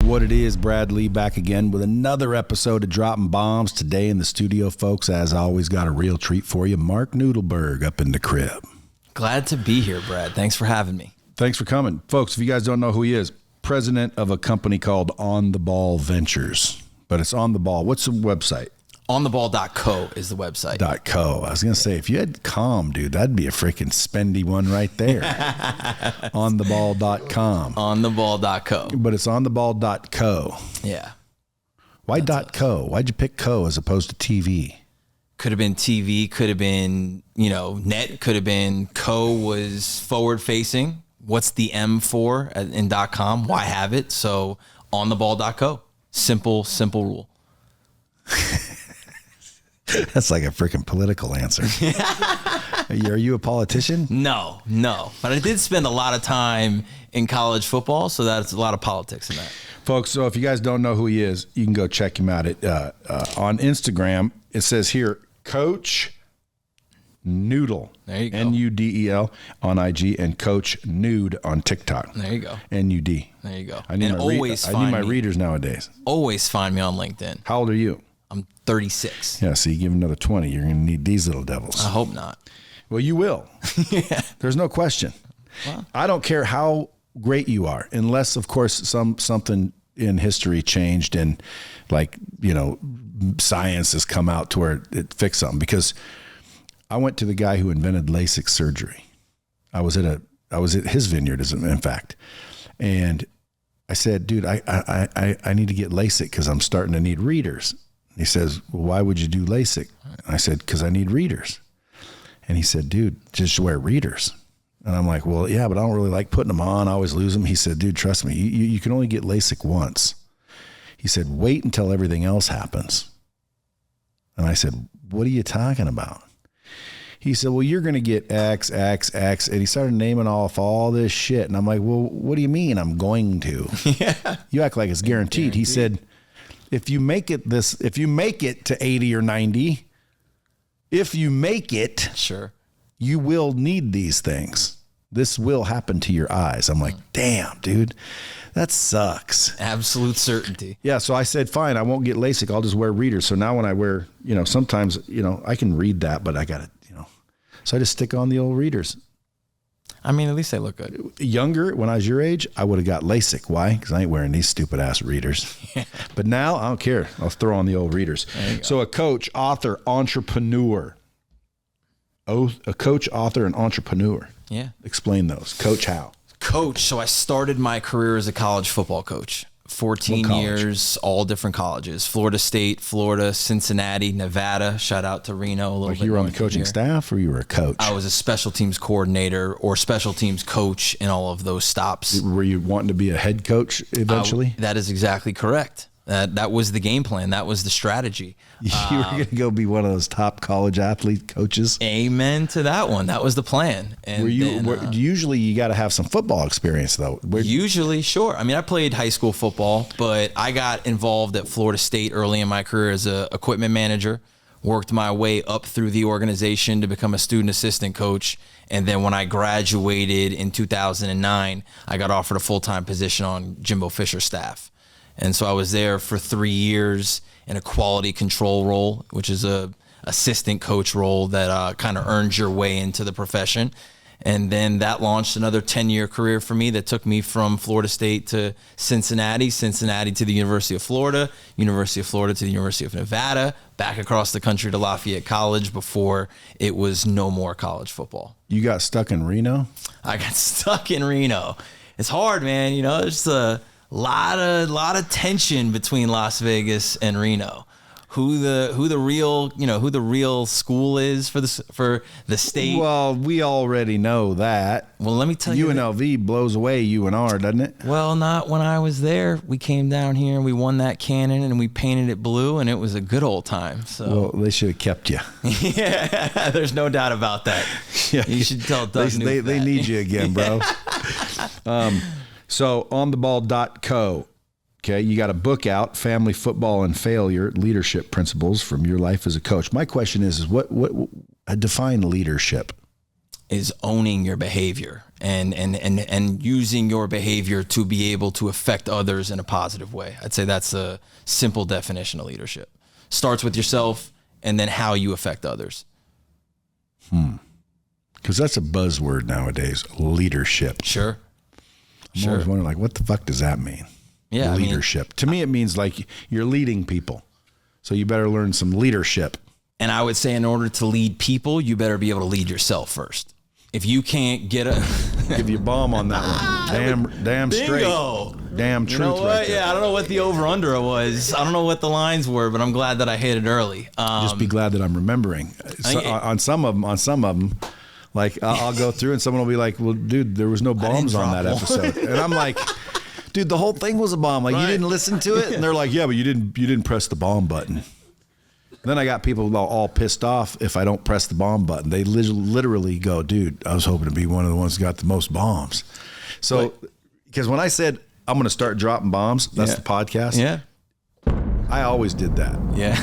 What it is, Brad Lee back again with another episode of Dropping Bombs. Today in the studio, folks, as always, got a real treat for you. Marc Nudelberg up in the crib. Glad to be here, Brad. Thanks for having me. Thanks for coming. Folks, if you guys don't know who he is, president of a company called On the Ball Ventures. But it's On the Ball. What's the website? OnTheBall.co is the website. .co. I was going to say, if you had .com, dude, that'd be a freaking spendy one right there. OnTheBall.com. OnTheBall.co. But it's OnTheBall.co. Yeah. Why .co? Why'd you pick co as opposed to TV? Could have been TV, could have been, net, could have been co was forward facing. What's the M for in .com? Why have it? So OnTheBall.co. Simple rule. That's like a freaking political answer. Are you a politician? No. But I did spend a lot of time in college football, so that's a lot of politics in that. Folks, so if you guys don't know who he is, you can go check him out on Instagram. It says here, Coach Noodle. There you go. Nudel on IG and Coach Nude on TikTok. There you go. Nud. There you go. I need my readers nowadays. Always find me on LinkedIn. How old are you? I'm 36. Yeah, so you give another 20, you're going to need these little devils. I hope not. Well, you will. Yeah. There's no question. Well, I don't care how great you are, unless, of course, something in history changed and, science has come out to where it fixed something. Because I went to the guy who invented LASIK surgery. I was at his vineyard, in fact, and I said, dude, I need to get LASIK because I'm starting to need readers. He says, well, why would you do LASIK? And I said, because I need readers. And he said, dude, just wear readers. And I'm like, well, yeah, but I don't really like putting them on. I always lose them. He said, dude, trust me, you can only get LASIK once. He said, wait until everything else happens. And I said, what are you talking about? He said, well, you're going to get X. And he started naming off all this shit. And I'm like, well, what do you mean I'm going to? yeah. You act like it's guaranteed. He said, if you make it to 80 or 90, if you make it, sure, you will need these things. This will happen to your eyes. I'm like, damn, dude, that sucks. Absolute certainty. Yeah. So I said, fine, I won't get LASIK. I'll just wear readers. So now when I wear, sometimes, I can read that, but I got to, so I just stick on the old readers. I mean, at least they look good. Younger, when I was your age, I would have got LASIK. Why? Because I ain't wearing these stupid ass readers. Yeah. But now I don't care. I'll throw on the old readers. So a coach, author, entrepreneur. A coach, author, and entrepreneur. Yeah. Explain those. Coach how? Coach. So I started my career as a college football coach. 14 years, all different colleges. Florida State, Florida, Cincinnati, Nevada. Shout out to Reno a little bit. You were on the coaching staff or you were a coach? I was a special teams coordinator or special teams coach in all of those stops. Were you wanting to be a head coach eventually? That is exactly correct. That was the game plan. That was the strategy. You were going to go be one of those top college athlete coaches? Amen to that one. That was the plan. And usually you got to have some football experience, though. Usually, sure. I mean, I played high school football, but I got involved at Florida State early in my career as an equipment manager, worked my way up through the organization to become a student assistant coach. And then when I graduated in 2009, I got offered a full-time position on Jimbo Fisher's staff. And so I was there for 3 years in a quality control role, which is a assistant coach role that kind of earns your way into the profession. And then that launched another 10-year career for me that took me from Florida State to Cincinnati to the University of Florida to the University of Nevada, back across the country to Lafayette College before it was no more college football. You got stuck in Reno? I got stuck in Reno. It's hard, man. There's a lot of tension between Las Vegas and Reno. Who the real school is for the state? Well, we already know that. Well, let me tell you, UNLV blows away UNR, doesn't it? Well, not when I was there. We came down here and we won that cannon and we painted it blue and it was a good old time. So well, they should have kept you. Yeah, there's no doubt about that. Yeah. You should tell Doug Newt they need you again, bro. So ontheball.co. Okay, you got a book out, Family Football and Failure, Leadership Principles from Your Life as a Coach. My question is what define leadership? is owning your behavior and using your behavior to be able to affect others in a positive way. I'd say that's a simple definition of leadership. Starts with yourself and then how you affect others. Because that's a buzzword nowadays, leadership. Sure. I'm always wondering, like, what the fuck does that mean? Yeah, leadership. To me, it means like you're leading people. So you better learn some leadership. And I would say in order to lead people, you better be able to lead yourself first. If you can't get give you a bomb on that one. Damn straight. Bingo. Damn truth. You know what? Right there. Yeah, I don't know what the over-under was. I don't know what the lines were, but I'm glad that I hit it early. Just be glad that I'm remembering. On some of them, like I'll go through and someone will be like, well, dude, there was no bombs on that episode. And I'm like, dude, the whole thing was a bomb. Like, you didn't listen to it? And they're like, yeah, but you didn't press the bomb button. Then I got people all pissed off if I don't press the bomb button. They literally go, dude, I was hoping to be one of the ones who got the most bombs. So, because when I said I'm going to start dropping bombs, that's the podcast. Yeah. I always did that. Yeah.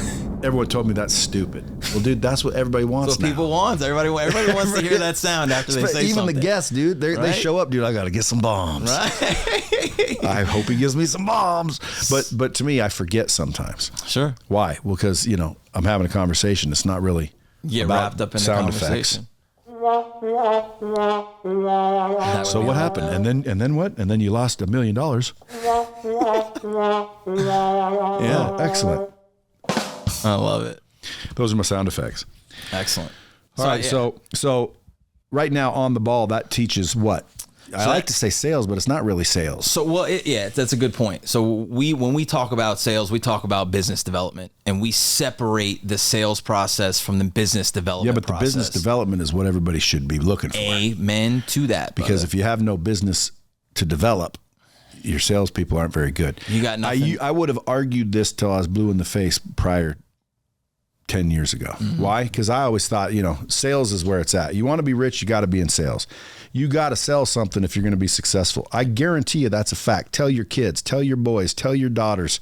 Everyone told me that's stupid. Well, dude, that's what everybody wants. That's what people want. Everybody wants to hear that sound after they say even something. The guests, dude, they show up, dude. I got to get some bombs. Right. I hope he gives me some bombs. But to me, I forget sometimes. Sure. Why? Well, because I'm having a conversation. It's not really get about wrapped up in sound the conversation. Effects. So what happened? And then what? And then you lost $1 million. Yeah, excellent. I love it. Those are my sound effects. Excellent. All right, so right now on the ball, that teaches what? I like to say sales, but it's not really sales. So, that's a good point. So when we talk about sales, we talk about business development, and we separate the sales process from the business development process. Yeah, but the business development is what everybody should be looking for. Amen to that. Because if you have no business to develop, your salespeople aren't very good. You got nothing. I would have argued this till I was blue in the face prior 10 years ago. Mm-hmm. Why? Because I always thought, sales is where it's at. You want to be rich, you got to be in sales. You got to sell something if you're going to be successful. I guarantee you that's a fact. Tell your kids, tell your boys, tell your daughters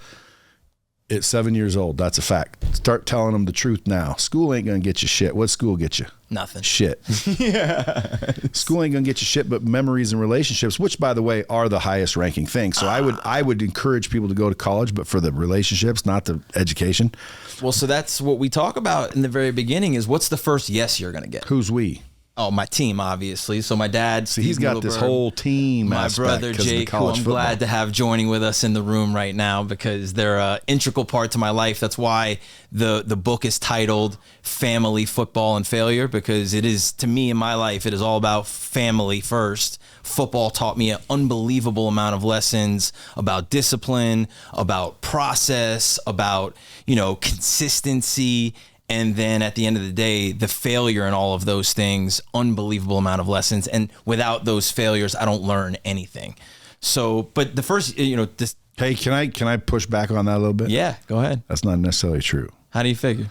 at 7 years old. That's a fact. Start telling them the truth now. School ain't going to get you shit. What school get you? Nothing. Shit. Yeah. School ain't going to get you shit, but memories and relationships, which by the way are the highest ranking thing. So I would encourage people to go to college, but for the relationships, not the education. Well, so that's what we talk about in the very beginning is what's the first yes you're going to get? Who's we? Oh, my team, obviously. So my dad, Steve he's got Nudelberg, this whole team. My brother Jake, who I'm glad to have joining with us in the room right now because they're an integral part to my life. That's why the book is titled Family, Football, and Failure, because it is, to me in my life, it is all about family first. Football taught me an unbelievable amount of lessons about discipline, about process, about, consistency. And then at the end of the day, the failure in all of those things, unbelievable amount of lessons. And without those failures, I don't learn anything. So, but the first, this. Hey, can I push back on that a little bit? Yeah, go ahead. That's not necessarily true. How do you figure?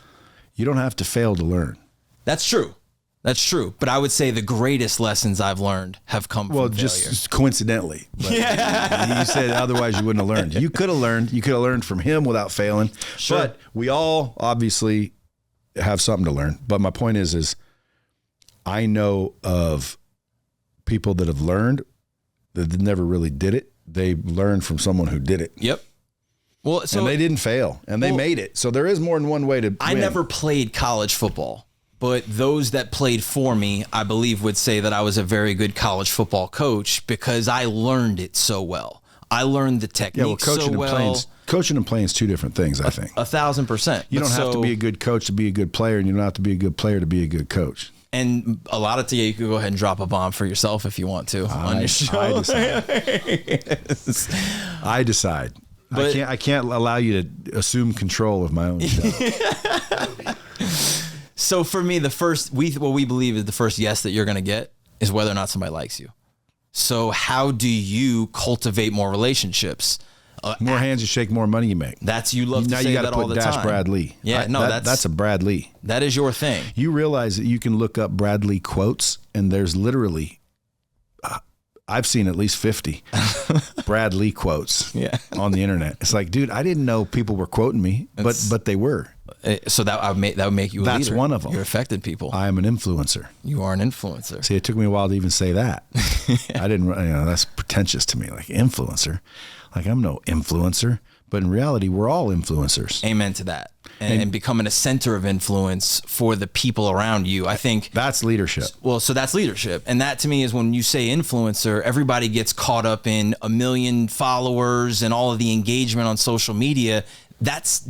You don't have to fail to learn. That's true. That's true. But I would say the greatest lessons I've learned have come from failure. Just coincidentally. Yeah. You said otherwise you wouldn't have learned. You could have learned. You could have learned from him without failing. Sure. But we all obviously have something to learn. But my point is I know of people that have learned that never really did it. They learned from someone who did it. Yep. Well, so and they didn't fail and they made it. So there is more than one way to I never played college football, but those that played for me, I believe would say that I was a very good college football coach because I learned it so well. I learned the technique so well. Coaching and playing is two different things, I think. 1,000%. You don't have to be a good coach to be a good player, and you don't have to be a good player to be a good coach. And a lot of times you could go ahead and drop a bomb for yourself if you want to on your show. I decide. But I can't allow you to assume control of my own show. So for me, what we believe is the first yes that you're going to get is whether or not somebody likes you. So how do you cultivate more relationships? More hands you shake, more money you make. You love to say that all the time. Now you got to put Brad Lee. Yeah, that's a Brad Lee. That is your thing. You realize that you can look up Brad Lee quotes, and there's literally, I've seen at least 50 Brad Lee quotes on the internet. It's like, dude, I didn't know people were quoting me, but they were. So that would make you a That's leader. one of them. You're affected people. I am an influencer. You are an influencer. See, it took me a while to even say that. I didn't, that's pretentious to me. Like influencer. Like I'm no influencer. But in reality, we're all influencers. Amen to that. And becoming a center of influence for the people around you. I think that's leadership. Well, so that's leadership. And that to me is when you say influencer, everybody gets caught up in 1 million followers and all of the engagement on social media.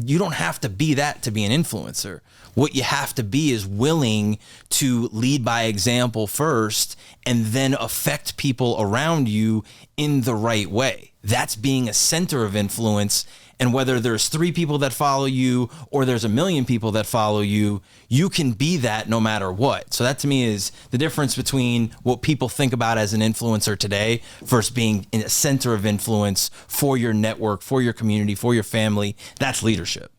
You don't have to be that to be an influencer. What you have to be is willing to lead by example first and then affect people around you in the right way. That's being a center of influence. And whether there's 3 people that follow you or there's 1 million people that follow you, you can be that no matter what. So that to me is the difference between what people think about as an influencer today versus being in a center of influence for your network, for your community, for your family. That's leadership.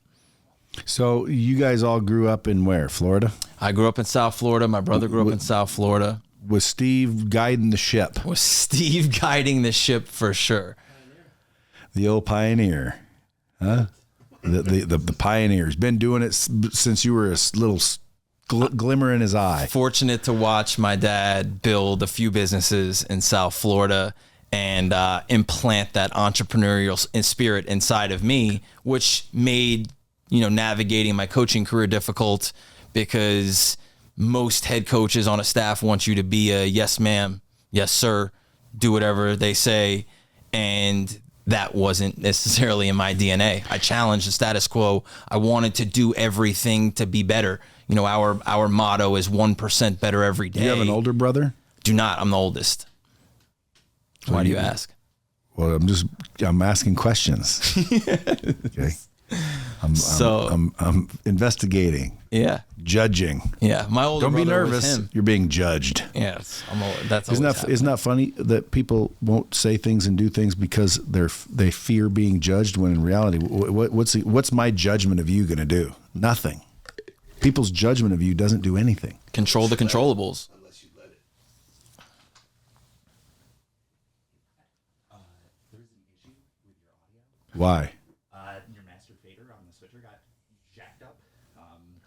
So you guys all grew up in where? Florida? I grew up in South Florida. My brother grew up in South Florida. Was Steve guiding the ship? Was Steve guiding the ship for sure? The old pioneer. Huh? The pioneer's been doing it since you were a little glimmer in his eye. Fortunate to watch my dad build a few businesses in South Florida and implant that entrepreneurial spirit inside of me, which made navigating my coaching career difficult because most head coaches on a staff want you to be a yes ma'am, yes sir, do whatever they say, and that wasn't necessarily in my DNA. I challenged the status quo. I wanted to do everything to be better. Our motto is 1% better every day. Do you have an older brother? Do not. I'm the oldest. Why do you ask? Well, I'm asking questions. Okay. I'm investigating. Yeah. Judging. Yeah. My older brother. Don't be nervous. Was him. You're being judged. Yes. That's isn't that funny that people won't say things and do things because they fear being judged when in reality, what's my judgment of you going to do? Nothing. People's judgment of you doesn't do anything. Control the controllables. Unless you let it. There was an issue with your audio. Why? Your master fader on the switcher got jacked up.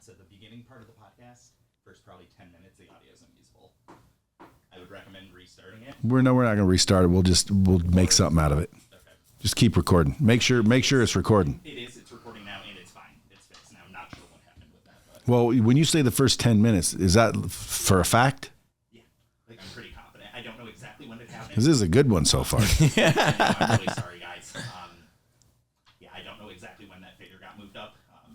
So the beginning part of the podcast, first probably 10 minutes, the audio is unusable. I would recommend restarting it. We're not going to restart it. We'll make something out of it. Okay. Just keep recording. Make sure it's recording. It is. It's recording now, and it's fine. It's fixed now. I'm not sure what happened with that. But Well, when you say the first 10 minutes, is that for a fact? yeah, I'm pretty confident. I don't know exactly when it happened. Because this is a good one so far. I'm really sorry, guys. Yeah, I don't know exactly when that fader got moved up.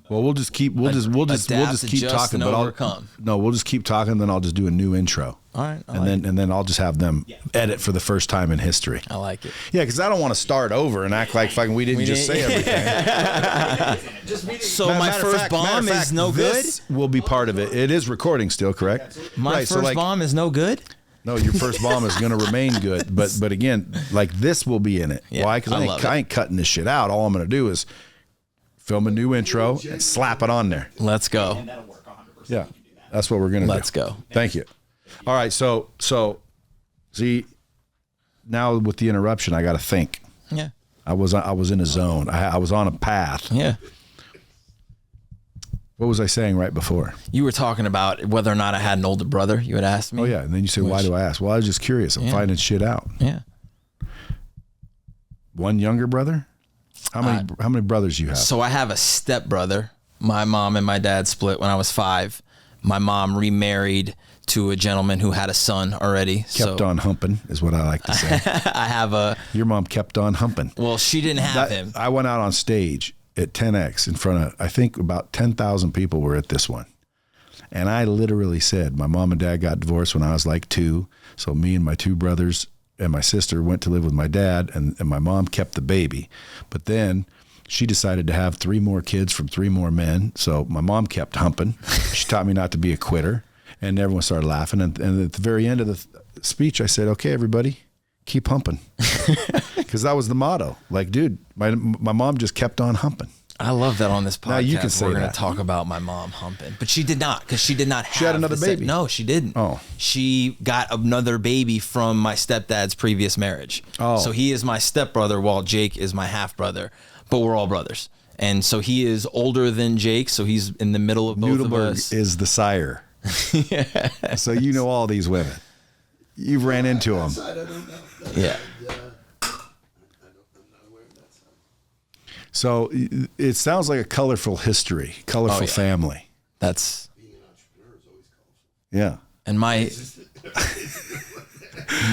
Well, we'll just keep Adapt, keep adjust, talking, and but overcome. we'll just keep talking. Then I'll just do a new intro. All right. And then I'll just have them edit for the first time in history. I like it. Yeah, because I don't want to start over and act like fucking we didn't say everything. So my first bomb is no good? This will be part of it. It is recording still, correct? My first bomb is no good? No, your first bomb is going to remain good. But again, like this will be in it. Yeah, Why? Because I ain't cutting this shit out. All I'm going to do is film a new intro and slap it on there. Let's go. And that'll work 100%. Yeah, that's what we're going to do. Let's go. Thank you. All right, so see, now with the interruption, I got to think. Yeah. I was in a zone. I was on a path. Yeah. What was I saying right before? You were talking about whether or not I had an older brother. You had asked me. Oh yeah, and then you said, "Why do I ask?" Well, I was just curious. I'm finding shit out. Yeah. One younger brother? How many brothers you have? So I have a stepbrother. My mom and my dad split when I was 5. My mom remarried to a gentleman who had a son already. Kept on humping is what I like to say. I have Your mom kept on humping. Well, she didn't have him. I went out on stage at 10X in front of, I think about 10,000 people were at this one. And I literally said, my mom and dad got divorced when I was like 2. So me and my 2 brothers and my sister went to live with my dad, and my mom kept the baby. But then she decided to have 3 more kids from 3 more men. So my mom kept humping. She taught me not to be a quitter, and everyone started laughing. And at the very end of the speech, I said, "Okay, everybody, keep humping." Because that was the motto. Like, dude, my mom just kept on humping. I love that on this podcast. Now you can say we're going that. to talk about my mom humping, but she did not, because she did not have. She had another baby. No, she didn't. Oh. She got another baby from my stepdad's previous marriage. Oh. So he is my stepbrother while Jake is my half brother, but we're all brothers. And so he is older than Jake, so he's in the middle of both of us. Nudelberg is the sire. So you know all these women. You've ran into them. Yeah. So it sounds like a colorful history, colorful family. That's Being an entrepreneur is always colorful. Yeah. and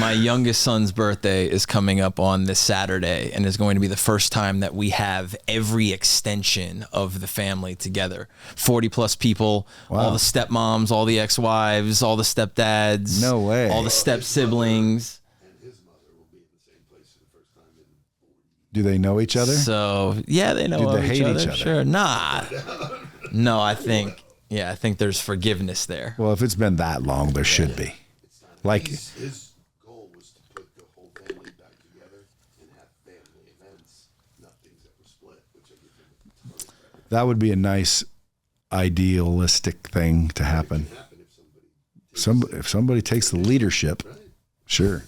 my youngest son's birthday is coming up on this Saturday, and is going to be the first time that we have every extension of the family together. 40 plus people, all the stepmoms, all the ex-wives, all the stepdads. No way. All the step siblings. And his mother will be in the same place for the first time in 40 Do they know each other? So yeah, they know Do they hate other. each other? Sure. Nah. No, I think there's forgiveness there. Well, if it's been that long, there should be. Like, His goal was to put the whole family back together and have family events, not things that were split, which I give him a ton of credit. that would be a nice, idealistic thing to happen. It can happen if somebody takes If somebody takes the leadership, sure.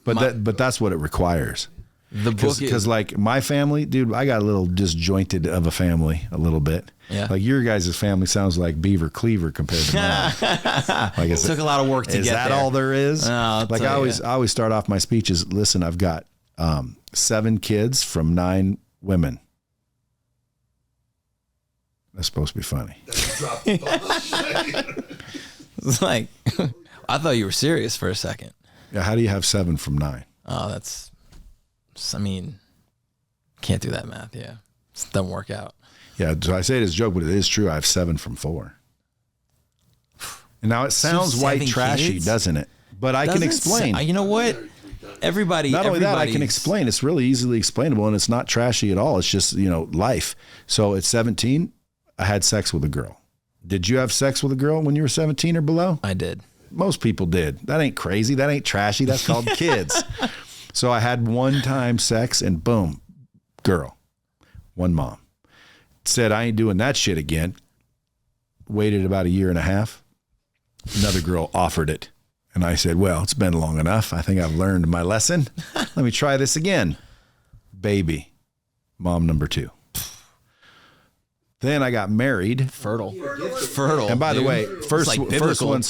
But that's what it requires. The book Because like my family, dude, I got a little disjointed of a family a little bit. Yeah. Like your guys' family sounds like Beaver Cleaver compared to mine. Like it took a lot of work to is get that there. all there is? I'll Like tell I always start off my speeches. Listen, I've got 7 kids from 9 women. That's supposed to be funny. drop the ball. It's like, I thought you were serious for a second. Yeah. How do you have 7 from 9? Oh, can't do that math. Yeah. It doesn't work out. Yeah. So I say it as a joke, but it is true. I have 7 from 4. And now it sounds white 7 trashy, kids? doesn't it? But I can explain. You know what? Not only that, I can explain. It's really easily explainable, and it's not trashy at all. It's just, life. So at 17, I had sex with a girl. Did you have sex with a girl when you were 17 or below? I did. Most people did. That ain't crazy. That ain't trashy. That's called kids. So I had one time sex and boom, girl, one mom. Said, I ain't doing that shit again. Waited about a year and a half. Another girl offered it. And I said, well, it's been long enough. I think I've learned my lesson. Let me try this again. Baby, mom number 2. Then I got married. Fertile. And by the dude. way, first biblical. one's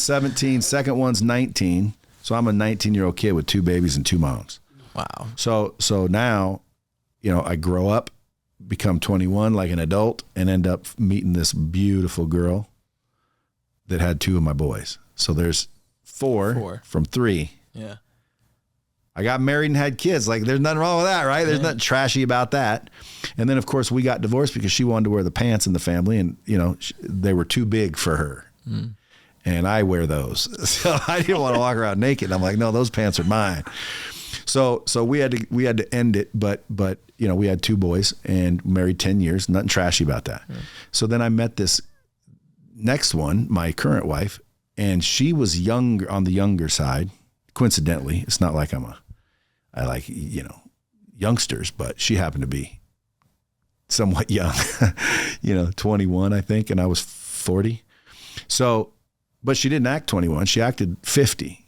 17, second one's 19. So I'm a 19-year-old kid with 2 babies and 2 moms. Wow. So now, I grow up, become 21 like an adult, and end up meeting this beautiful girl that had 2 of my boys. So there's 4 from 3. Yeah. I got married and had kids. Like, there's nothing wrong with that, right? There's nothing trashy about that. And then, of course, we got divorced because she wanted to wear the pants in the family, and, they were too big for her. Mm. And I wear those. So I didn't want to walk around naked. I'm like, no, those pants are mine. So we had to end it, but we had 2 boys and married 10 years, nothing trashy about that. Yeah. So then I met this next one, my current wife, and she was younger, on the younger side. Coincidentally, it's not like I like, youngsters, but she happened to be somewhat young, 21, I think. And I was 40. So, but she didn't act 21. She acted 50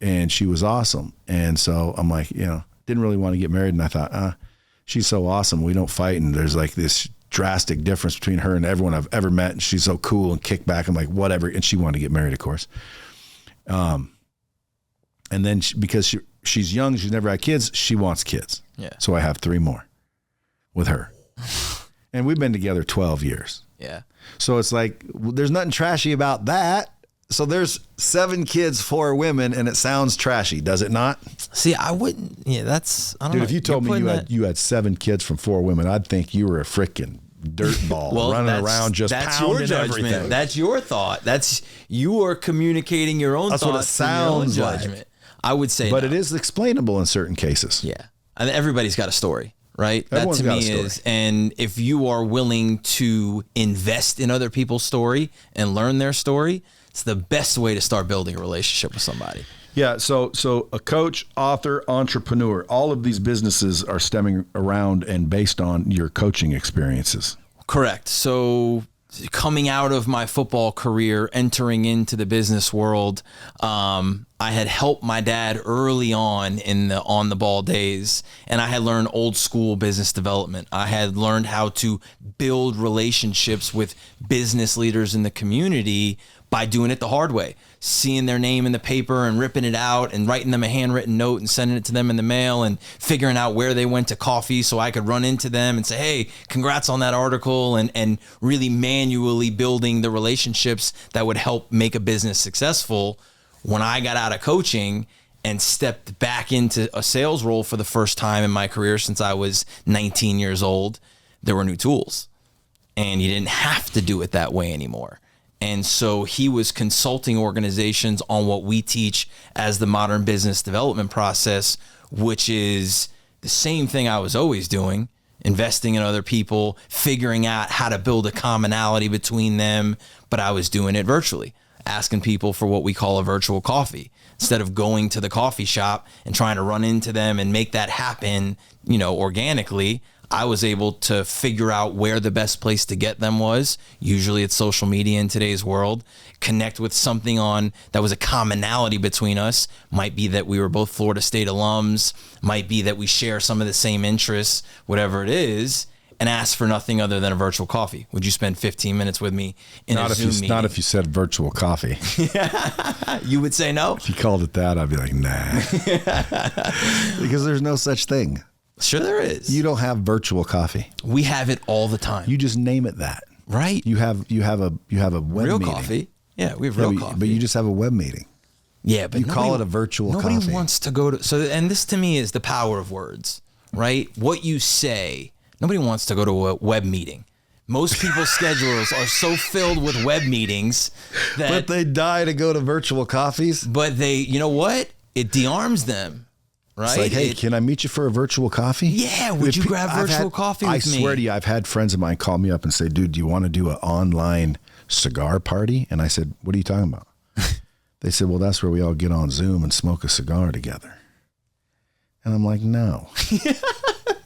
and she was awesome. And so I'm like, didn't really want to get married. And I thought, she's so awesome. We don't fight. And there's like this drastic difference between her and everyone I've ever met. And she's so cool and kick back. I'm like, whatever. And she wanted to get married, of course. And then because she's young, she's never had kids, she wants kids. Yeah. So I have 3 more with her. And we've been together 12 years. Yeah. So it's like, there's nothing trashy about that. So there's 7 kids, 4 women, and it sounds trashy, does it not? See, I wouldn't. Yeah, that's. I don't know. Dude, if you told me you had 7 kids from 4 women, I'd think you were a freaking dirtball running around just pounding everything. That's your thought. You are communicating your own thoughts. That's what it sounds like. Judgment. I would say, but it is explainable in certain cases. Yeah, and everybody's got a story, right? Everyone's that to got me a story. is, and if you are willing to invest in other people's story and learn their story, it's the best way to start building a relationship with somebody. Yeah, so a coach, author, entrepreneur, all of these businesses are stemming around and based on your coaching experiences. Correct. So coming out of my football career, entering into the business world, I had helped my dad early on in the on the ball days, and I had learned old school business development. I had learned how to build relationships with business leaders in the community by doing it the hard way, seeing their name in the paper and ripping it out and writing them a handwritten note and sending it to them in the mail and figuring out where they went to coffee so I could run into them and say, hey, congrats on that article, and really manually building the relationships that would help make a business successful. When I got out of coaching and stepped back into a sales role for the first time in my career since I was 19 years old, there were new tools and you didn't have to do it that way anymore. And so he was consulting organizations on what we teach as the modern business development process, which is the same thing I was always doing, investing in other people, figuring out how to build a commonality between them, but I was doing it virtually. Asking people for what we call a virtual coffee instead of going to the coffee shop and trying to run into them and make that happen, organically. I was able to figure out where the best place to get them was. Usually it's social media in today's world. Connect with something on that was a commonality between us. Might be that we were both Florida State alums, might be that we share some of the same interests, whatever it is. And ask for nothing other than a virtual coffee. Would you spend 15 minutes with me in a Zoom meeting? Not if you said virtual coffee. You would say no? If you called it that, I'd be like, nah. Because there's no such thing. Sure there is. You don't have virtual coffee. We have it all the time. You just name it that. Right. You have a web real meeting. Coffee. Yeah, we have real coffee. But you just have a web meeting. Yeah, but you call it a virtual coffee. Nobody wants to go to, and this to me is the power of words, right? What you say. Nobody wants to go to a web meeting. Most people's schedules are so filled with web meetings that... But they die to go to virtual coffees. But they, you know what? It de-arms them, right? It's like, hey, can I meet you for a virtual coffee? Yeah, would you grab virtual coffee with me? I swear to you, I've had friends of mine call me up and say, dude, do you want to do an online cigar party? And I said, what are you talking about? They said, well, that's where we all get on Zoom and smoke a cigar together. And I'm like, no.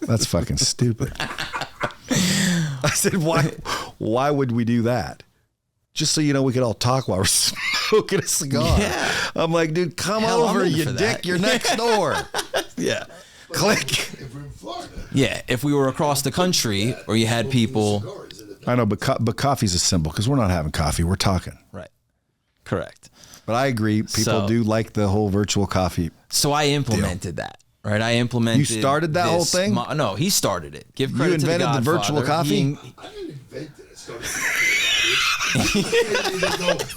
That's fucking stupid. I said, why would we do that? Just so we could all talk while we're smoking a cigar. Yeah. I'm like, dude, come over, you dick. You're next door. Yeah. Click. If we're in Florida. Yeah. If we were across the country or you had people. I know, but coffee's a symbol because we're not having coffee. We're talking. Right. Correct. But I agree. People do like the whole virtual coffee. So I implemented that. Right, I implemented. You started that whole thing? No, he started it. Give credit to the invented the virtual coffee? I didn't invent it. I started.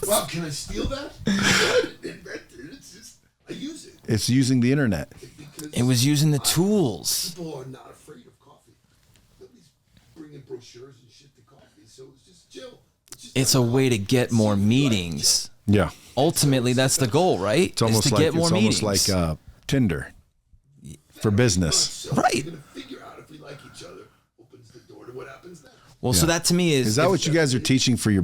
Wow, can I steal that? I didn't invent it. It's just I use it. It's using the internet. It was using the tools. People are not afraid of coffee. Nobody's bringing brochures and shit to coffee, so it's just chill. It's a way to get more meetings. Yeah. Ultimately, that's the goal, right? It's almost almost like Tinder. For business. Right. We're going to figure out if we like each other. Opens the door to what happens next. Well, so that to me is that what you guys are teaching for your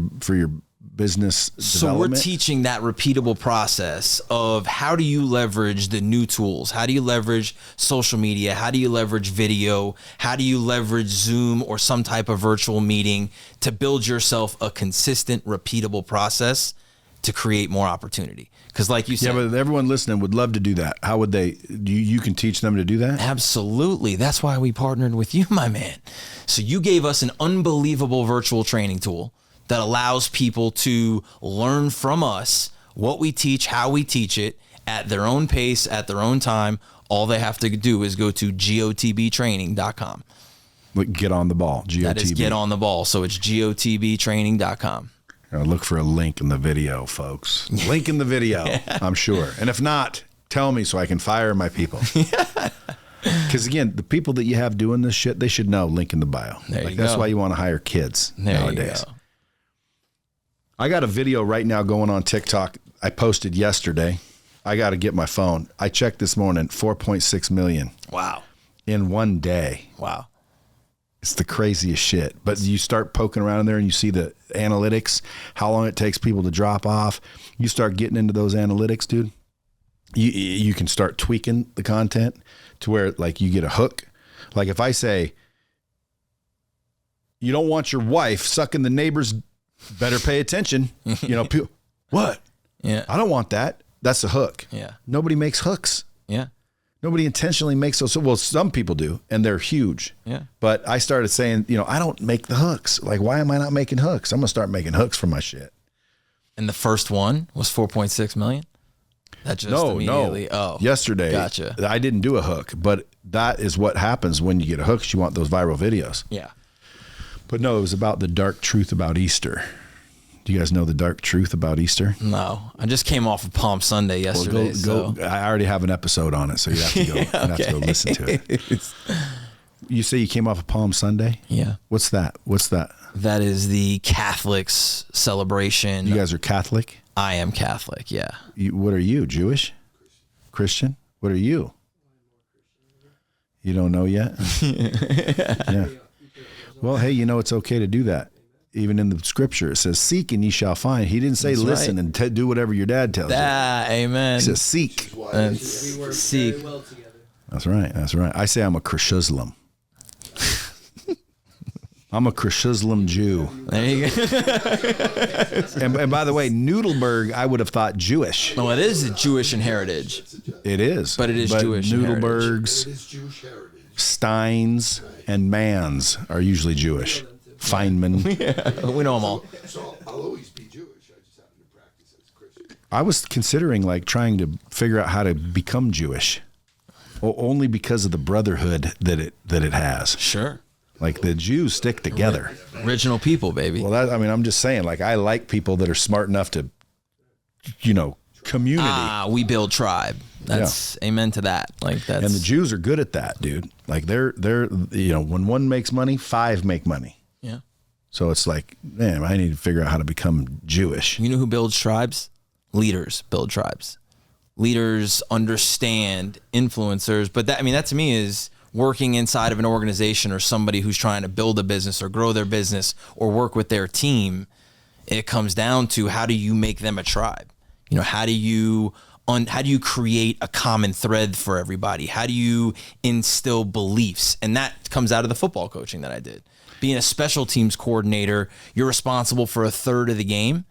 business development? So we're teaching that repeatable process of how do you leverage the new tools? How do you leverage social media? How do you leverage video? How do you leverage Zoom or some type of virtual meeting to build yourself a consistent, repeatable process to create more opportunity? Because like you said. Yeah, but everyone listening would love to do that. How would they? You can teach them to do that? Absolutely. That's why we partnered with you, my man. So you gave us an unbelievable virtual training tool that allows people to learn from us what we teach, how we teach it at their own pace, at their own time. All they have to do is go to gotbtraining.com. Get on the ball. GOTB. That is get on the ball. So it's gotbtraining.com. Look for a link in the video, folks. Link in the video, I'm sure. And if not, tell me so I can fire my people. Because, again, the people that you have doing this shit, they should know link in the bio. That's why you want to hire kids nowadays. I got a video right now going on TikTok. I posted yesterday. I got to get my phone. I checked this morning, 4.6 million. Wow. In one day. Wow. It's the craziest shit. But you start poking around in there and you see the analytics, how long it takes people to drop off. You start getting into those analytics, dude. You can start tweaking the content to where like you get a hook. Like if I say, you don't want your wife sucking the neighbor's, better pay attention. People, what? Yeah. I don't want that. That's the hook. Yeah. Nobody makes hooks. Yeah. Nobody intentionally makes those. Well, some people do, and they're huge. Yeah. But I started saying, I don't make the hooks. Like, why am I not making hooks? I'm going to start making hooks for my shit. And the first one was 4.6 million? That just immediately. Oh. Yesterday, Gotcha. I didn't do a hook, but that is what happens when you get a hook. You want those viral videos. Yeah. But no, it was about the dark truth about Easter. Do you guys know the dark truth about Easter? No. I just came off of Palm Sunday yesterday. Go. I already have an episode on it, so you have to go, you have to go listen to it. You say you came off of Palm Sunday? Yeah. What's that? That is the Catholics celebration. You guys are Catholic? I am Catholic, yeah. What are you, Jewish? Christian? What are you? You don't know yet? Yeah. Well, hey, it's okay to do that. Even in the scripture, it says, seek and ye shall find. He didn't say listen and do whatever your dad tells you. Amen. He says seek. And seek. Very well together. That's right. I say I'm a Krishuslam. I'm a Krishuslam Jew. There you go. And by the way, Nudelberg, I would have thought Jewish. Well, it is Jewish in heritage. It is. But it is Jewish in heritage. Nudelbergs, It is Jewish heritage. Steins, and Mans are usually Jewish. Feynman. We know them all. So I'll always be Jewish. I just happen to practice as a Christian. I was considering trying to figure out how to become Jewish, only because of the brotherhood that it has. Sure. Like the Jews stick together. Original people, baby. Well, I'm just saying. I like people that are smart enough to, community. We build tribe. That's amen to that. That's And the Jews are good at that, dude. They're when one makes money, five make money. yeah. So it's man, I need to figure out how to become Jewish. You know who builds tribes? Leaders build tribes. Leaders understand influencers, but that to me is working inside of an organization or somebody who's trying to build a business or grow their business or work with their team. It comes down to, how do you make them a tribe? How do you create a common thread for everybody? How do you instill beliefs? And that comes out of the football coaching that I did. Being a special teams coordinator, you're responsible for a third of the game.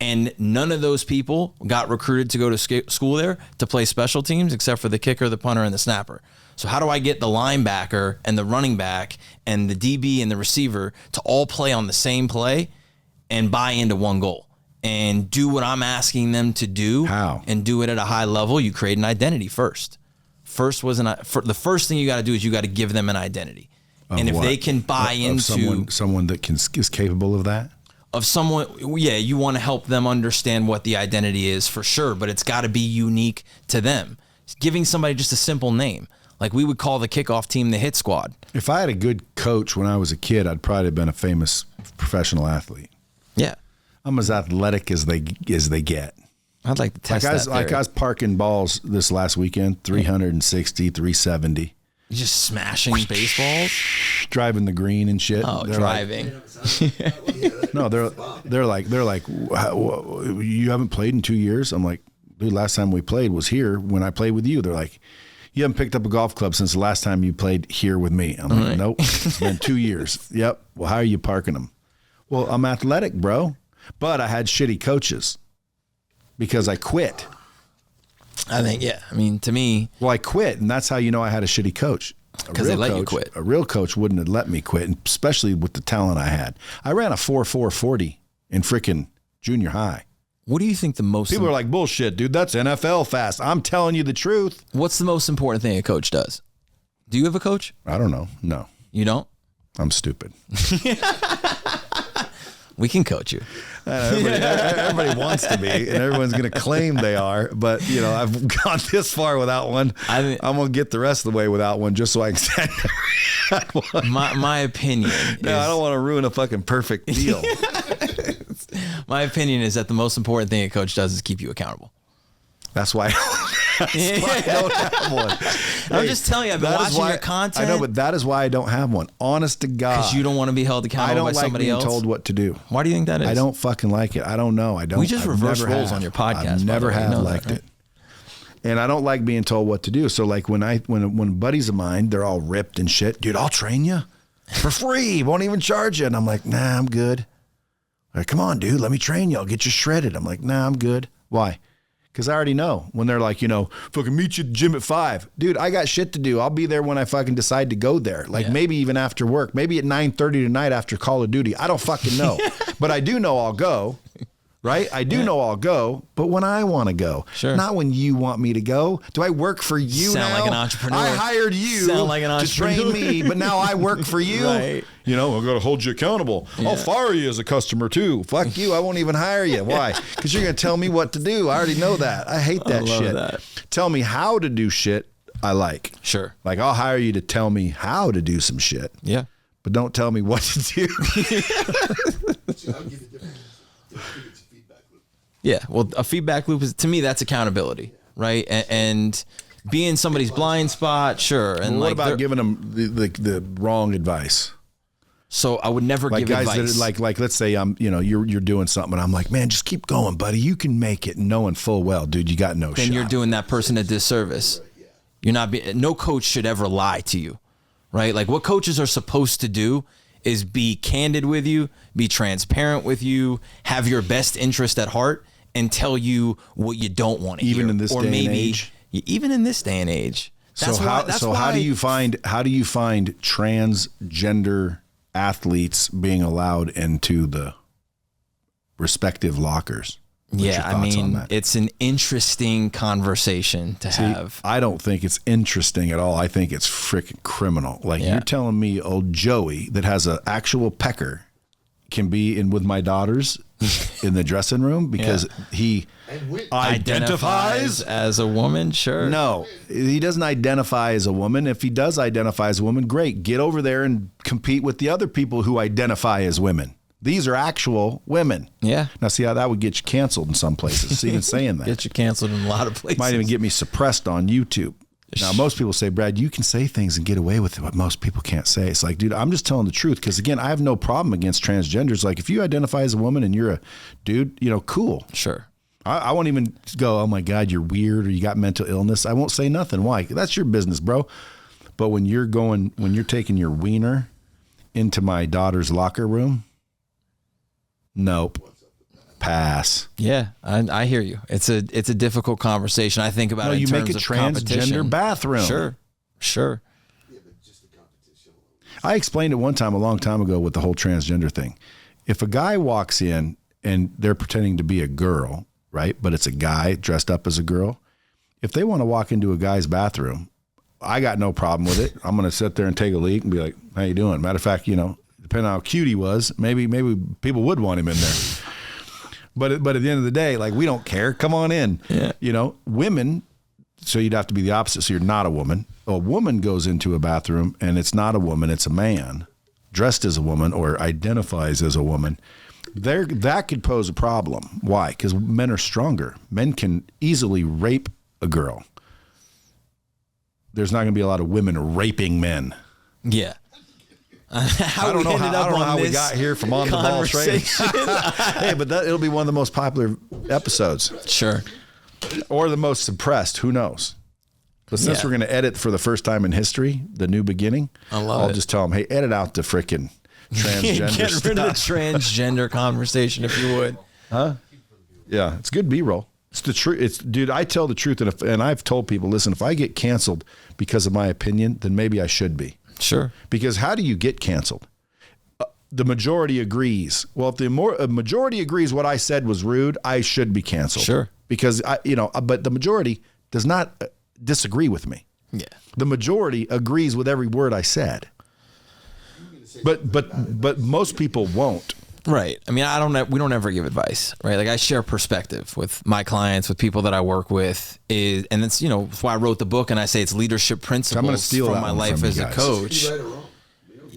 And none of those people got recruited to go to school there to play special teams except for the kicker, the punter, and the snapper. So how do I get the linebacker and the running back and the DB and the receiver to all play on the same play and buy into one goal and do what I'm asking them to do? How? And do it at a high level? You create an identity first. The first thing you got to do is you got to give them an identity. And if what? they can buy into someone that is capable of that. Of someone, you want to help them understand what the identity is for sure, but it's got to be unique to them. Giving somebody just a simple name, like we would call the kickoff team the Hit Squad. If I had a good coach when I was a kid, I'd probably have been a famous professional athlete. Yeah, I'm as athletic as they get. I'd like to test I that. was parking balls this last weekend, 360, 370. You just smashing baseballs, Driving the green and shit. Oh, They're driving. No, they're like, you haven't played in 2 years? I'm like, dude, last time we played was here when I played with you. They're like, you haven't picked up a golf club since the last time you played here with me. I'm like, nope, it's been 2 years. Yep. Well, how are you parking them? Well, I'm athletic, bro. But I had shitty coaches because I quit. I think, to me. Well, I quit, and that's how you know I had a shitty coach. Because they let you quit. A real coach wouldn't have let me quit, and especially with the talent I had. I ran a 4.40 in freaking junior high. What do you think the most... People are like, bullshit, dude, that's NFL fast. I'm telling you the truth. What's the most important thing a coach does? Do you have a coach? I don't know. No. You don't? I'm stupid. We can coach you. Everybody wants to be, and everyone's going to claim they are. But, I've gone this far without one. I'm going to get the rest of the way without one just so I can stand there. My opinion No, I don't want to ruin a fucking perfect deal. My opinion is that the most important thing a coach does is keep you accountable. That's why I don't have one. I'm just telling you, I've been watching your content. I know, but that is why I don't have one. Honest to God. Because you don't want to be held accountable by somebody else. I don't like being told what to do. Why do you think that is? I don't fucking like it. I don't know. I don't. We just reverse roles on your podcast. I've never have liked it. And I don't like being told what to do. So like when buddies of mine, they're all ripped and shit. Dude, I'll train you for free. Won't even charge you. And I'm like, nah, I'm good. Like, come on, dude, let me train you. I'll get you shredded. I'm like, nah, I'm good. Why? Because I already know when they're like, fucking meet you at the gym at 5. Dude, I got shit to do. I'll be there when I fucking decide to go there. Like maybe even after work, maybe at 9:30 tonight after Call of Duty. I don't fucking know. But I do know I'll go. Right? I do know I'll go, but when I want to go, not when you want me to go. Do I work for you Sound now? like an entrepreneur. I hired you to train me, but now I work for you. Right. I've got to hold you accountable. I'll fire you as a customer too. Fuck you. I won't even hire you. Why? Because you're going to tell me what to do. I already know that. I hate that shit. That. Tell me how to do shit I like. Sure. Like I'll hire you to tell me how to do some shit. Yeah. But don't tell me what to do. Yeah, well, a feedback loop is, to me, that's accountability, right? And being somebody's blind spot, sure. And what about giving them the wrong advice? So I would never give guys advice. That are like let's say you're doing something, and I'm like, man, just keep going, buddy. You can make it, knowing full well, dude, you got no shot. Then you're doing that person a disservice. You're not. No coach should ever lie to you, right? Like what coaches are supposed to do is be candid with you, be transparent with you, have your best interest at heart, and tell you what you don't want to hear. Even in this day and age? Even in this day and age. How do you find transgender athletes being allowed into the respective lockers? It's an interesting conversation to have. I don't think it's interesting at all. I think it's freaking criminal. Like you're telling me old Joey that has an actual pecker can be in with my daughters in the dressing room because he identifies as a woman. Sure. No, he doesn't identify as a woman. If he does identify as a woman, great. Get over there and compete with the other people who identify as women. These are actual women. Yeah. Now, see how that would get you canceled in some places. Even saying that. Get you canceled in a lot of places. Might even get me suppressed on YouTube. Now, most people say, Brad, you can say things and get away with it, but most people can't say. It's like, dude, I'm just telling the truth. Because, again, I have no problem against transgenders. Like, if you identify as a woman and you're a dude, cool. Sure. I won't even go, oh, my God, you're weird or you got mental illness. I won't say nothing. Why? That's your business, bro. But when you're taking your wiener into my daughter's locker room, nope. Pass. Yeah, I hear you. It's a difficult conversation. I think about it in terms of competition. You make a transgender bathroom. Sure. Yeah, but just the competition. I explained it one time a long time ago with the whole transgender thing. If a guy walks in and they're pretending to be a girl, right? But it's a guy dressed up as a girl. If they want to walk into a guy's bathroom, I got no problem with it. I'm going to sit there and take a leak and be like, how you doing? Matter of fact, depending on how cute he was, maybe people would want him in there. But at the end of the day, like, we don't care. Come on in. Yeah. Women, so you'd have to be the opposite. So you're not a woman. A woman goes into a bathroom and it's not a woman, it's a man dressed as a woman or identifies as a woman. That could pose a problem. Why? Because men are stronger. Men can easily rape a girl. There's not going to be a lot of women raping men. Yeah. I don't know how we got here from on the ball training. Hey, but it'll be one of the most popular episodes. Sure. Or the most suppressed. Who knows? But since we're going to edit for the first time in history, the new beginning, I'll just tell them, hey, edit out the frickin' transgender Get stuff. rid of the transgender conversation if you would. Huh? Yeah, it's good B-roll. It's the truth. Dude, I tell the truth, and I've told people, listen, if I get canceled because of my opinion, then maybe I should be. Sure. Because how do you get canceled? The majority agrees. Well, if the majority agrees what I said was rude, I should be canceled. Sure. Because but the majority does not disagree with me. Yeah. The majority agrees with every word I said. But most people won't. Right. I mean, we don't ever give advice, right? Like, I share perspective with my clients, with people that I work with, and that's, that's why I wrote the book, and I say it's leadership principles from my life as a coach.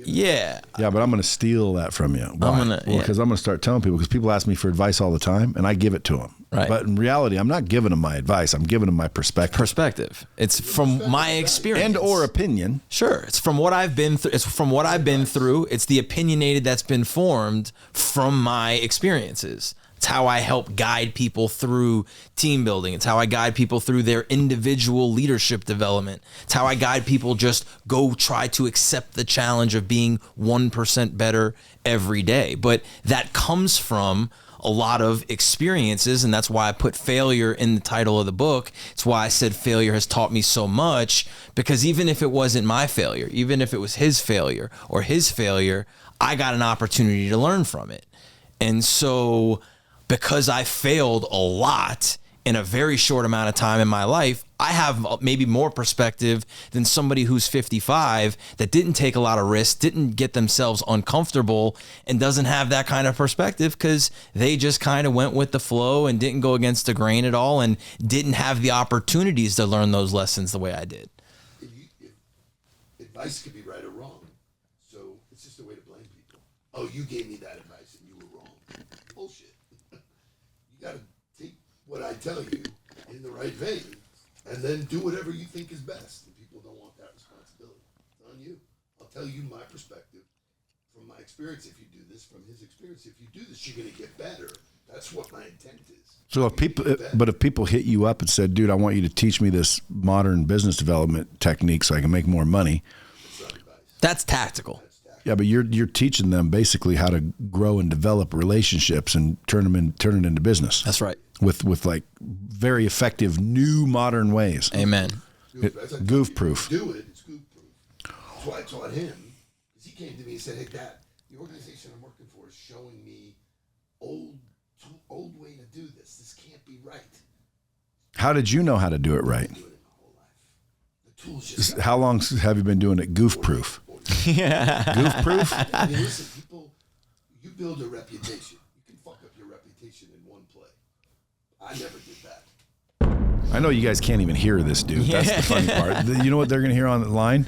Yeah. Yeah, but I'm going to steal that from you. Why? Because I'm going to start telling people, because people ask me for advice all the time, and I give it to them. Right. But in reality, I'm not giving them my advice. I'm giving them my perspective. It's from my experience. And or opinion. Sure. It's from what I've been through. It's from what I've been through. It's the opinionated that's been formed from my experiences. It's how I help guide people through team building. It's how I guide people through their individual leadership development. It's how I guide people just go try to accept the challenge of being 1% better every day. But that comes from a lot of experiences, and that's why I put failure in the title of the book. It's why I said failure has taught me so much, because even if it wasn't my failure, even if it was his failure or his failure, I got an opportunity to learn from it. And so because I failed a lot in a very short amount of time in my life, I have maybe more perspective than somebody who's 55 that didn't take a lot of risks, didn't get themselves uncomfortable, and doesn't have that kind of perspective because they just kind of went with the flow and didn't go against the grain at all and didn't have the opportunities to learn those lessons the way I did. Advice could be right or wrong, so it's just a way to blame people. Oh, you gave me that advice and you were wrong. Bullshit. You got to take what I tell you in the right vein, and then do whatever you think is best. And people don't want that responsibility. It's on you. I'll tell you my perspective from my experience. If you do this, from his experience, if you do this, you're going to get better. That's what my intent is. So if people hit you up and said, dude, I want you to teach me this modern business development technique so I can make more money. That's tactical. Yeah, but you're teaching them basically how to grow and develop relationships and turn it into business. That's right. With like very effective new modern ways. Amen. Goof proof. Do it. It's goof proof. That's why I taught him, because he came to me and said, "Hey, Dad, the organization I'm working for is showing me old way to do this. This can't be right." How did you know how to do it right? I've been doing it my whole life. The tools just How long have you been doing it goof proof? Yeah. Goof proof? I mean, listen, people, you build a reputation. You can fuck up your reputation in one play. I never did that. I know you guys can't even hear this, dude. Yeah. That's the funny part. You know what they're going to hear on the line?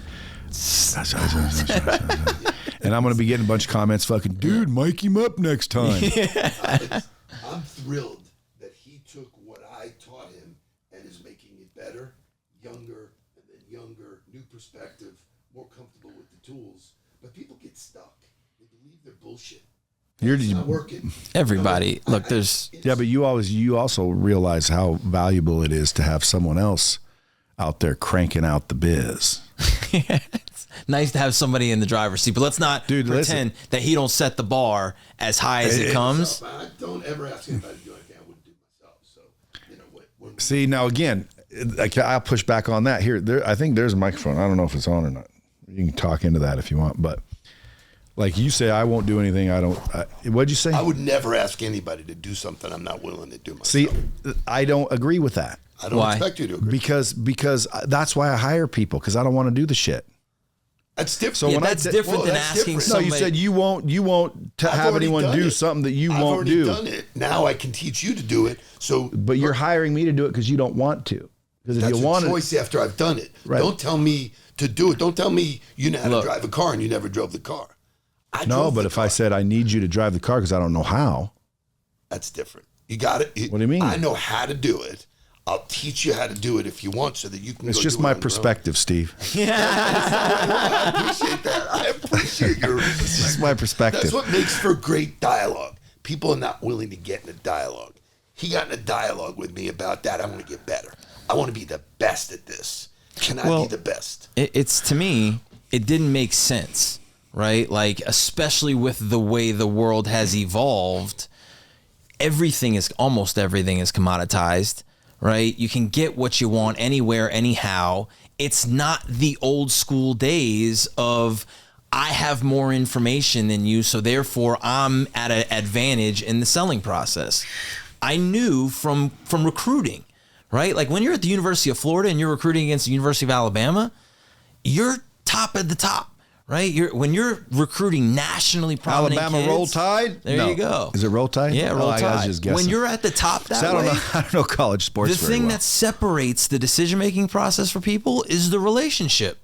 And I'm going to be getting a bunch of comments fucking, dude, mic him up next time. I'm thrilled that he took what I taught him and is making it better, younger, and then younger, new perspective, more comfortable with the tools. But people get stuck. They believe they're bullshit. It's not working. Everybody, look, there's... Yeah, but you also realize how valuable it is to have someone else out there cranking out the biz. It's nice to have somebody in the driver's seat, but let's not pretend that he don't set the bar as high as it comes. I don't ever ask anybody to do anything I wouldn't do myself. So, you know what? See, now again, I'll push back on that. Here, I think there's a microphone. I don't know if it's on or not. You can talk into that if you want, but like you say, I won't do anything. What'd you say? I would never ask anybody to do something I'm not willing to do myself. See, I don't agree with that. I don't expect you to agree. Because that's why I hire people, because I don't want to do the shit. That's different. So when that's different than asking somebody. No, you said you won't have anyone do something that you won't do. I've already done it. Now I can teach you to do it. But you're hiring me to do it because you don't want to. Because if that's you want a choice after I've done it. Right. Don't tell me to do it. Don't tell me you know how to drive a car and you never drove the car. No, but if I said I need you to drive the car because I don't know how. That's different. You got it. What do you mean? I know how to do it. I'll teach you how to do it if you want, so that you can. It's go just do my it on perspective, Steve. I appreciate that. I appreciate your. It's just my perspective. That's what makes for great dialogue. People are not willing to get in a dialogue. He got in a dialogue with me about that. I want to get better. I want to be the best at this. Can I be the best? It's to me, it didn't make sense, right? Like, especially with the way the world has evolved, almost everything is commoditized, right? You can get what you want anywhere, anyhow. It's not the old school days of, I have more information than you, so therefore I'm at an advantage in the selling process. I knew from recruiting, right? Like when you're at the University of Florida and you're recruiting against the University of Alabama, you're top at the top, right? When you're recruiting nationally prominent Alabama kids, Roll Tide? There you go. Is it Roll Tide? Yeah, Roll Tide. I was just guessing. When you're at the top that way, I don't know college sports the very thing well. that separates the decision-making process for people is the relationship.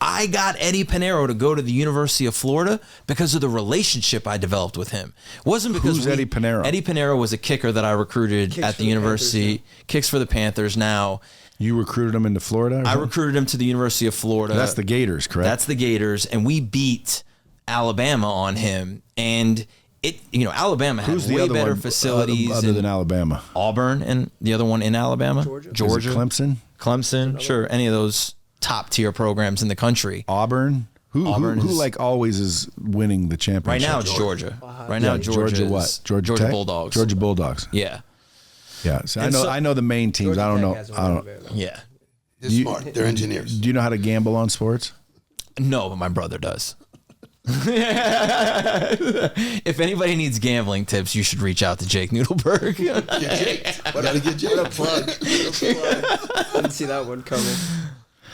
I got Eddie Pinero to go to the University of Florida because of the relationship I developed with him. It wasn't because Who's Eddie Pinero? Eddie Pinero was a kicker that I recruited at the university. Kicks for the Panthers now. You recruited him into Florida? I recruited him to the University of Florida. That's the Gators, correct? That's the Gators, and we beat Alabama on him. And Alabama had way better facilities other than Alabama. Auburn, and the other one in Alabama, Georgia, Is it Clemson. Sure, any of those top tier programs in the country. Auburn. Who Auburn is- like always is winning the championship? Right now it's Georgia. Right now Georgia is what? Georgia Tech? Bulldogs. Georgia Bulldogs. Yeah. Yeah. So And I know the main teams. Georgia I don't Tech know. hasn't I won don't. very long. Yeah. They're smart. They're engineers. Do you know how to gamble on sports? No, but my brother does. If anybody needs gambling tips, you should reach out to Jake Nudelberg. Get Jake. Gotta get Jake. What a plug. Didn't see that one coming.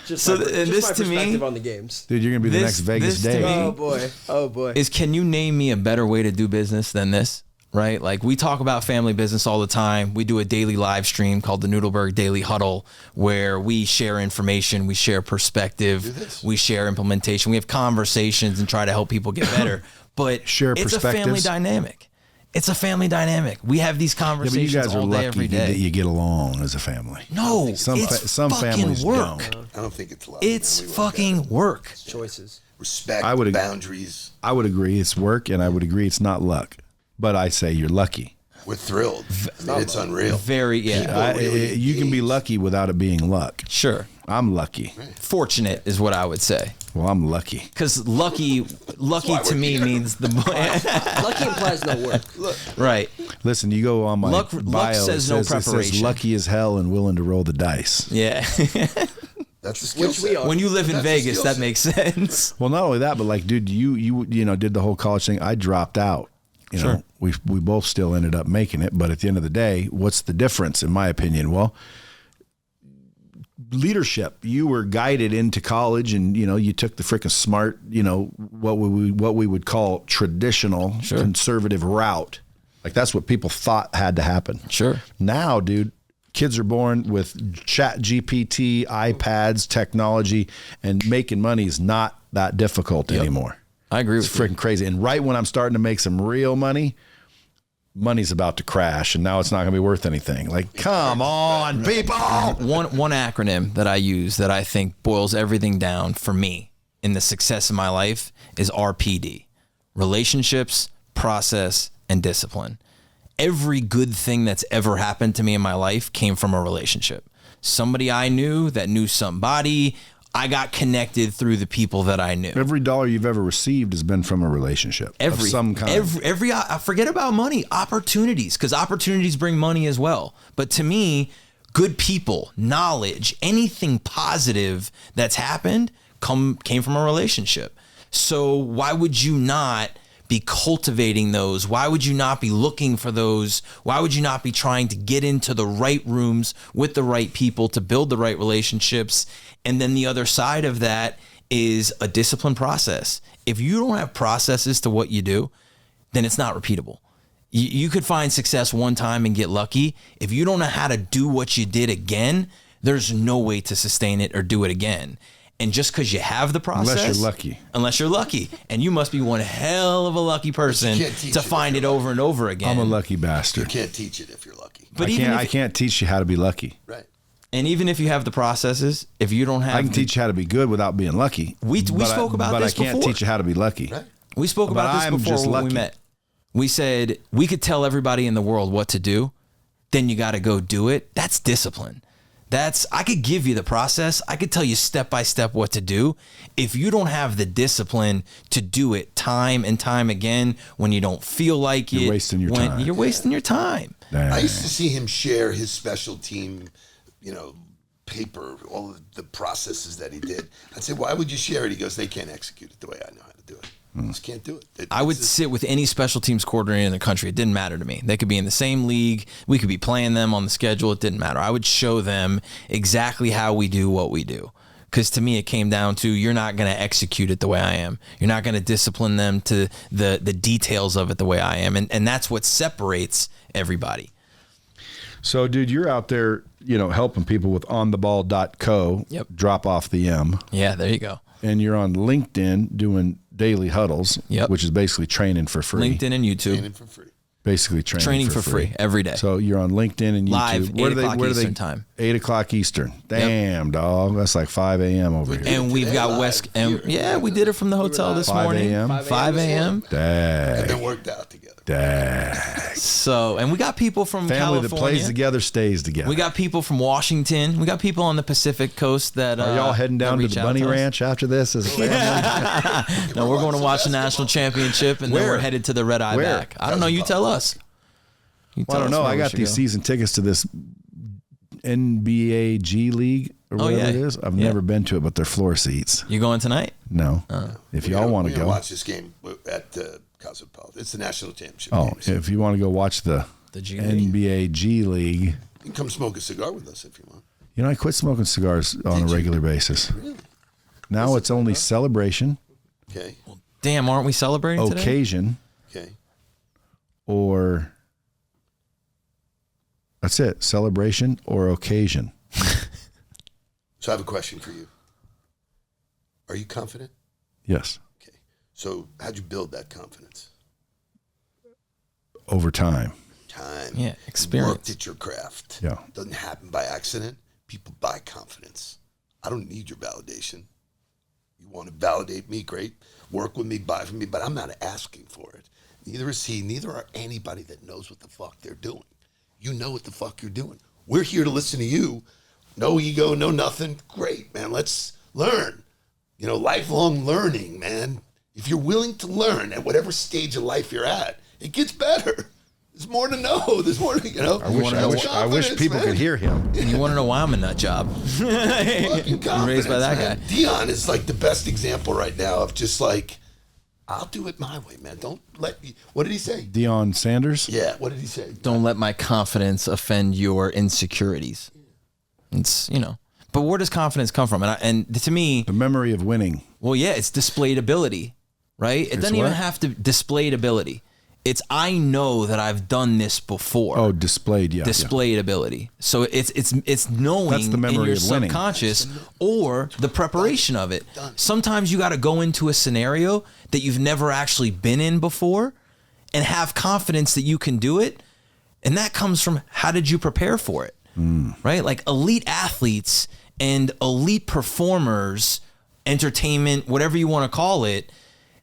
Just So my, and just this my to me- perspective on the games. Dude, you're gonna be the This- next Vegas this to Day. me- Oh boy. Oh boy. Is can you name me a better way to do business than this? Right? Like we talk about family business all the time. We do a daily live stream called the Nudelberg Daily Huddle where we share information, we share perspective, we share implementation, we have conversations and try to help people get better. But Share it's a family perspectives. dynamic. It's a family dynamic. We have these Yeah, but you conversations guys are all day, lucky every that day. you get along as a family. No, Some it's some fucking families work. don't. I don't think it's love. It's man. We work fucking at it. work. Choices. Respect. I would ag- boundaries. I would agree it's work, and I would agree it's not luck. But I say you're lucky. We're thrilled. I mean, it's unreal. Very, yeah. Really You can be engaged. lucky without it being luck. Sure. I'm lucky. Fortunate is what I would say. Well, I'm lucky. Because lucky to we're me here. means the Lucky implies no work. right. Listen, you go on my Luck bio. says it no says, it says preparation. lucky as hell and willing to roll the dice. Yeah. That's the skill Which we set. are. When you live in That's a Vegas, skill that set. makes sense. Well, not only that, but like, dude, you did the whole college thing. I dropped out. You know, we both still ended up making it, but at the end of the day, what's the difference, in my opinion? Well, leadership. You were guided into college, and you took the freaking smart, what we would call traditional conservative route. Like that's what people thought had to happen. Sure. Now, dude, kids are born with Chat GPT, iPads, technology, and making money is not that difficult anymore. I agree It's with you. freaking crazy. And right when I'm starting to make some real money, money's about to crash, and now it's not going to be worth anything. Like, come on, people. One acronym that I use that I think boils everything down for me in the success of my life is RPD. Relationships, process, and discipline. Every good thing that's ever happened to me in my life came from a relationship. Somebody I knew that knew somebody. I got connected through the people that I knew. Every dollar you've ever received has been from a relationship of some kind. I forget about money, opportunities, because opportunities bring money as well. But to me, good people, knowledge, anything positive that's happened came from a relationship. So why would you not be cultivating those? Why would you not be looking for those? Why would you not be trying to get into the right rooms with the right people to build the right relationships? And then the other side of that is a disciplined process. If you don't have processes to what you do, then it's not repeatable. You could find success one time and get lucky. If you don't know how to do what you did again, there's no way to sustain it or do it again. And just because you have the process, unless you're lucky, and you must be one hell of a lucky person to find it over and over again. I'm a lucky You bastard. can't teach it if you're lucky. But I can't teach you how to be lucky. Right. And even if you have the processes, if you don't have, I can teach you how to be good without being lucky. We spoke about this but I can't before. teach you how to be lucky. Right. We spoke But about I'm this before just when we lucky. met. We said we could tell everybody in the world what to do, then you got to go do it. That's discipline. I could give you the process. I could tell you step by step what to do. If you don't have the discipline to do it time and time again, when you don't feel like You're wasting your time. You're wasting your time. I used to see him share his special team, paper, all of the processes that he did. I'd say, why would you share it? He goes, they can't execute it the way I know how to do it. Just can't do it. I would sit with any special teams coordinator in the country. It didn't matter to me. They could be in the same league. We could be playing them on the schedule. It didn't matter. I would show them exactly how we do what we do. Because to me, it came down to you're not going to execute it the way I am. You're not going to discipline them to the details of it the way I am. And that's what separates everybody. So, dude, you're out there, helping people with ontheball.co. Yep. Drop off the M. Yeah, there you go. And you're on LinkedIn doing daily huddles, Yep. which is basically training for free. LinkedIn and YouTube. Training for free. Basically training for free every day. So you're on LinkedIn and YouTube. Live, 8 o'clock Eastern time. 8 o'clock Eastern. Damn, dog. That's like 5 a.m. over here. And we've got West. And yeah, we did it from the hotel this 5 morning. a.m.? 5 a.m. Dang. And then worked out together. Dang. So, and we got people from Family California. that plays together stays together. We got people from Washington. We got people on the Pacific Coast that Are y'all heading down to reach the out Bunny to us. Ranch after this? As a family? No, we're going to watch the national championship, and then Where? we're headed to the Red Eye Where? back. I don't know. You tell us. You Well, I tell don't us know. where I we got should these go. season tickets to this NBA G League or whatever yeah. it is. I've Yeah. never been to it, but they're floor seats. You going tonight? No. If y'all want to We're gonna go. watch this game at Cosmopolitan. It's the national championship. Oh, games. if you want to go watch the G League. NBA G League. You can come smoke a cigar with us if you want. You know, I quit smoking cigars on a regular basis. Really? Now it's only celebration, Okay. Damn, aren't we celebrating today? occasion, Okay. or that's it. Celebration or occasion. So I have a question for you. Are you confident? Yes. Okay. So how'd you build that confidence? Over time. Time. Yeah, You experience. worked at your craft. Yeah. Doesn't happen by accident. People buy confidence. I don't need your validation. You want to validate me, great. Work with me, buy from me, but I'm not asking for it. Neither is he. Neither are anybody that knows what the fuck they're doing. You know what the fuck you're doing. We're here to listen to you. No ego, no nothing. Great, man. Let's learn. You know, lifelong learning, man. If you're willing to learn at whatever stage of life you're at, it gets better. There's more to know. There's more to, you know. I wish people could hear him. You want to know why I'm in that job? Fucking confidence, Raised by that man. guy. Dion is like the best example right now of just like, I'll do it my way, man. Don't let me. What did he say? Deion Sanders. Yeah, what did he say? Don't let my confidence offend your insecurities. It's, you know, but where does confidence come from? And to me, The memory of winning. well, yeah, it's displayed ability, right? It doesn't even what? have to displayed ability. It's I know that I've done this before. Oh, displayed. Yeah. Displayed ability. So it's knowing That's the in memory your of winning. subconscious or the preparation of it. Sometimes you got to go into a scenario that you've never actually been in before and have confidence that you can do it. And that comes from how did you prepare for it? Right? Like elite athletes and elite performers, entertainment, whatever you want to call it,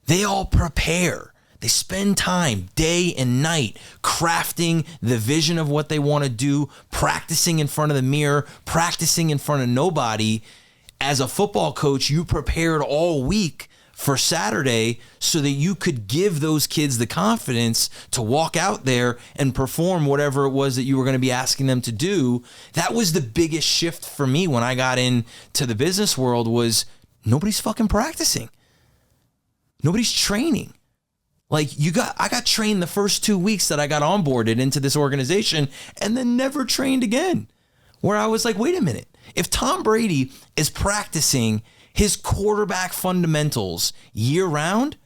they all prepare. They spend time day and night crafting the vision of what they want to do, practicing in front of the mirror, practicing in front of nobody. As a football coach, you prepared all week for Saturday so that you could give those kids the confidence to walk out there and perform whatever it was that you were going to be asking them to do. That was the biggest shift for me when I got into the business world was nobody's fucking practicing. Nobody's training. Like I got trained the first 2 weeks that I got onboarded into this organization and then never trained again. Where I was like, wait a minute. If Tom Brady is practicing his quarterback fundamentals year round,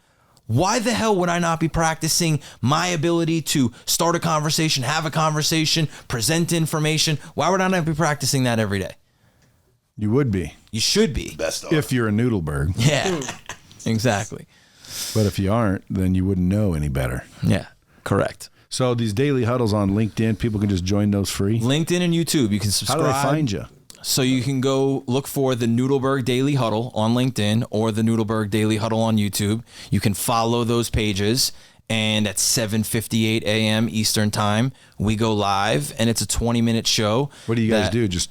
why the hell would I not be practicing my ability to start a conversation, have a conversation, present information? Why would I not be practicing that every day? You would be You should be. Best of. if you're a Nudelberg, Yeah, exactly. but if you aren't, then you wouldn't know any better. Yeah, correct. So these daily huddles on LinkedIn, people can just join those free. LinkedIn and YouTube, you can How subscribe. do they find you? So you can go look for the Nudelberg Daily Huddle on LinkedIn or the Nudelberg Daily Huddle on YouTube. You can follow those pages. And at 7:58 a.m. Eastern time, we go live, and it's a 20-minute show. What do you guys do? Just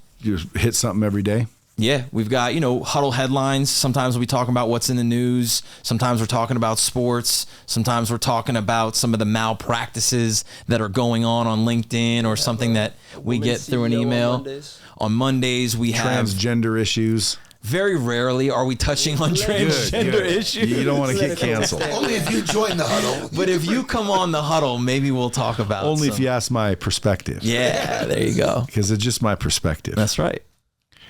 hit something every day? Yeah, we've got, huddle headlines. Sometimes we'll be talking about what's in the news. Sometimes we're talking about sports. Sometimes we're talking about some of the malpractices that are going on LinkedIn or something that we get through an email. On Mondays, we have Transgender issues. very rarely are we touching on transgender Good. issues. You don't want to get canceled. Only if you join the huddle. But if you come on the huddle, maybe we'll talk about Only if some- you ask my perspective. Yeah, there you go. Because it's just my perspective. That's right.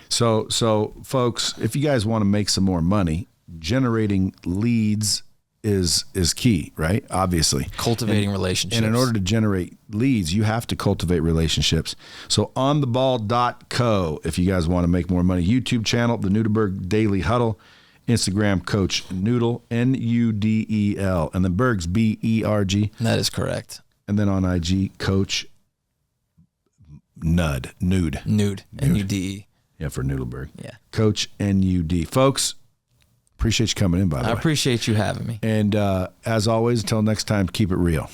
So folks, if you guys want to make some more money, generating leads is key, right? Obviously. Cultivating relationships. And in order to generate leads, you have to cultivate relationships. So ontheball.co, if you guys want to make more money. YouTube channel, the Nudelberg Daily Huddle. Instagram, Coach Noodle, Nudel. And then Berg's, Berg. That is correct. And then on IG, Coach Nude. Nude. Yeah, for Nudelberg. Yeah. Coach NUD. Folks, appreciate you coming in, by the way. I appreciate you having me. And as always, until next time, keep it real.